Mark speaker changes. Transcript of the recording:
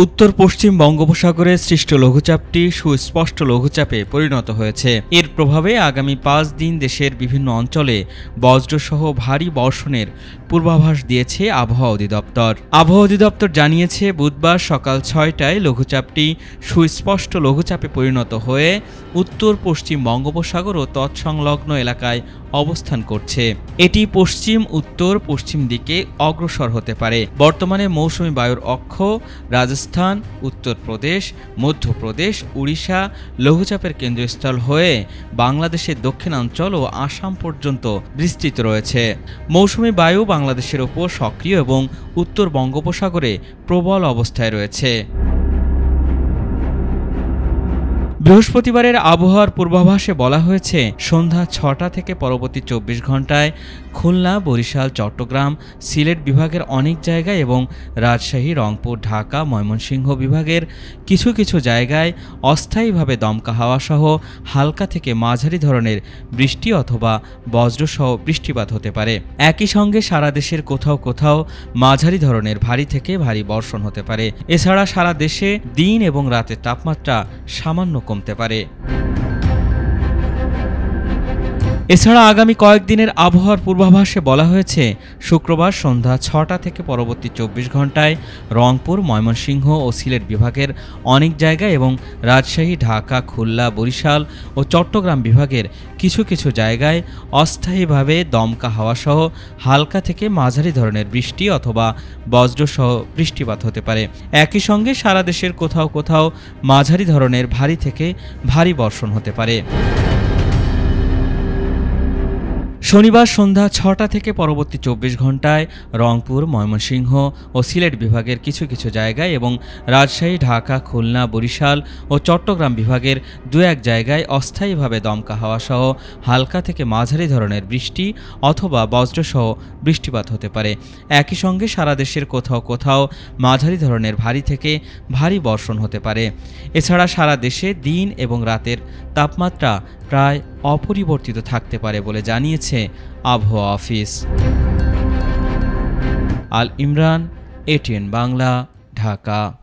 Speaker 1: উত্তর পশ্চিম বঙ্গোপসাগরে সৃষ্ট লঘুচাপটি সুস্পষ্ট লঘুচাপে পরিণত হয়েছে। এর প্রভাবে আগামী ৫ দিন দেশের বিভিন্ন অঞ্চলে বজ্রসহ ভারী বর্ষণের পূর্বাভাস দিয়েছে আবহাওয়া অধিদপ্তর। আবহাওয়া অধিদপ্তর জানিয়েছে, বুধবার সকাল ৬টায় লঘুচাপটি সুস্পষ্ট লঘুচাপে পরিণত হয়ে উত্তর পশ্চিম বঙ্গোপসাগর ও তৎসংলগ্ন এলাকায় অবস্থান করছে। এটি পশ্চিম উত্তর পশ্চিম দিকে অগ্রসর হতে পারে। বর্তমানে মৌসুমী বায়ুর অক্ষ রাজস্থান, উত্তরপ্রদেশ, মধ্যপ্রদেশ, উড়িষ্যা লঘুচাপের কেন্দ্রস্থল হয়ে বাংলাদেশের দক্ষিণাঞ্চল ও আসাম পর্যন্ত বিস্তৃত রয়েছে। মৌসুমী বায়ু বাংলাদেশের ওপর সক্রিয় এবং উত্তর বঙ্গোপসাগরে প্রবল অবস্থায় রয়েছে। বৃহস্পতিবারের আবহাওয়ার পূর্বাভাসে বলা হয়েছে, সন্ধ্যা ৬টা থেকে পরবর্তী ২৪ ঘন্টায় খুলনা, বরিশাল, চট্টগ্রাম, সিলেট বিভাগের অনেক জায়গায় এবং রাজশাহী, রংপুর, ঢাকা, ময়মনসিংহ বিভাগের কিছু কিছু জায়গায় অস্থায়ীভাবে দমকা হাওয়াসহ হালকা থেকে মাঝারি ধরনের বৃষ্টি অথবা বজ্রসহ বৃষ্টিপাত হতে পারে। একই সঙ্গে সারা দেশের কোথাও কোথাও মাঝারি ধরনের ভারী থেকে ভারী বর্ষণ হতে পারে। এছাড়া সারা দেশে দিন এবং রাতের তাপমাত্রা সামান্য কমতে পারে। এছাড়া আগামী কয়েকদিনের আবহাওয়ার পূর্বাভাসে বলা হয়েছে, শুক্রবার সন্ধ্যা ৬টা থেকে পরবর্তী ২৪ ঘন্টায় রংপুর, ময়মনসিংহ ও সিলেট বিভাগের অনেক জায়গায় এবং রাজশাহী, ঢাকা, খুলনা, বরিশাল ও চট্টগ্রাম বিভাগের কিছু কিছু জায়গায় অস্থায়ীভাবে দমকা হাওয়াসহ হালকা থেকে মাঝারি ধরনের বৃষ্টি অথবা বজ্রসহ বৃষ্টিপাত হতে পারে। একই সঙ্গে সারা দেশের কোথাও কোথাও মাঝারি ধরনের ভারী থেকে ভারী বর্ষণ হতে পারে। শনিবার সন্ধ্যা ৬টা থেকে পরবর্তী ২৪ ঘন্টায় রংপুর, ময়মনসিংহ ও সিলেট বিভাগের কিছু কিছু জায়গায় এবং রাজশাহী, ঢাকা, খুলনা, বরিশাল ও চট্টগ্রাম বিভাগের দু-এক জায়গায় অস্থায়ীভাবে দমকা হাওয়াসহ হালকা থেকে মাঝারি ধরনের বৃষ্টি অথবা বজ্রসহ বৃষ্টিপাত হতে পারে। একই সঙ্গে সারা দেশের কোথাও কোথাও মাঝারি ধরনের ভারী থেকে ভারী বর্ষণ হতে পারে। এছাড়া সারা দেশে দিন এবং রাতের তাপমাত্রা প্রায় অপরিবর্তিত থাকতে পারে বলে জানিয়েছে আবহাওয়া অফিস। আল ইমরান, ATN বাংলা, ঢাকা।